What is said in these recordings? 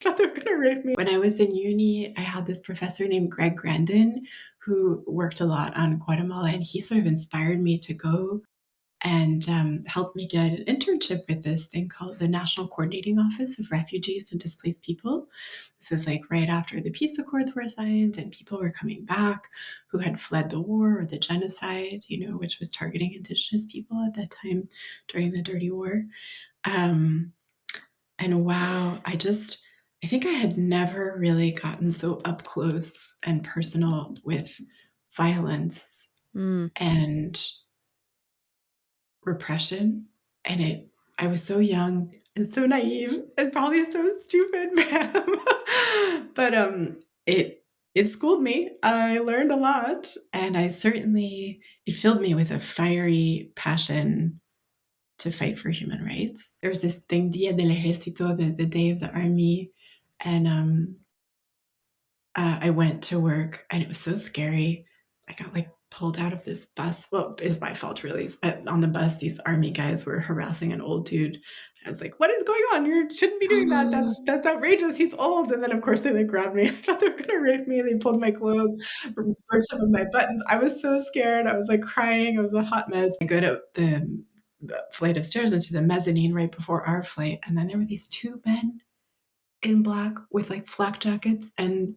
thought they were gonna rape me. When I was in uni, I had this professor named Greg Grandin who worked a lot on Guatemala, and he sort of inspired me to go and helped me get an internship with this thing called the National Coordinating Office of Refugees and Displaced People. This was like right after the peace accords were signed and people were coming back who had fled the war or the genocide, which was targeting Indigenous people at that time during the Dirty War. Um, and wow, I think I had never really gotten so up close and personal with violence Mm. and repression. And I was so young and so naive and probably so stupid, ma'am. But it it schooled me. I learned a lot, and it filled me with a fiery passion to fight for human rights. There's this thing, Dia del Ejército, the Day of the Army, and I went to work, and it was so scary. I got like pulled out of this bus. Well, it's my fault, really. On the bus, these army guys were harassing an old dude. I was like, "What is going on? You shouldn't be doing that. That's outrageous. He's old." And then, of course, they like grabbed me. I thought they were gonna rape me. They pulled my clothes, ripped some of my buttons. I was so scared. I was like crying. I was a hot mess. I go to the flight of stairs into the mezzanine right before our flight, and then there were these two men in black with like flak jackets and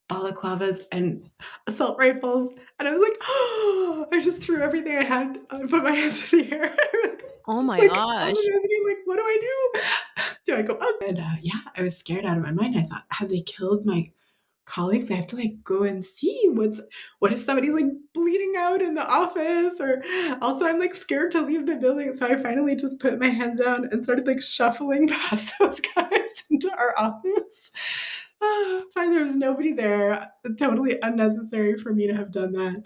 balaclavas and assault rifles. And I was like, oh, I just threw everything I had and put my hands in the air. Oh It's my like on gosh. the mezzanine, like, what do I do? Do I go up? And yeah, I was scared out of my mind. I thought, have they killed my colleagues? I have to like go and see what if somebody's like bleeding out in the office, or also I'm like scared to leave the building. So I finally just put my hands down and started like shuffling past those guys into our office. Fine, there was nobody there. Totally unnecessary for me to have done that.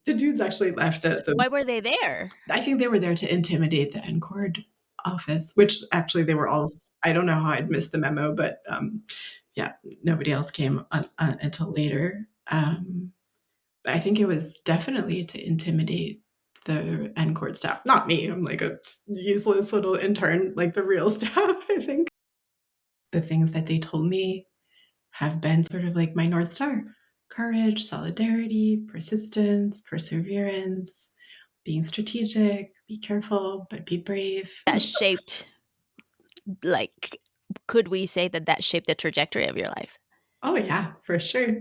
The dudes actually left. Why were they there? I think they were there to intimidate the NCORD office, which actually they were all. I don't know how I'd missed the memo, but yeah, nobody else came until later. But I think it was definitely to intimidate the NCORD staff, not me. I'm like a useless little intern, like the real staff. I think the things that they told me have been sort of like my North Star: courage, solidarity, persistence, perseverance, being strategic, be careful, but be brave. That shaped, like, could we say that that shaped the trajectory of your life? Oh, yeah, for sure.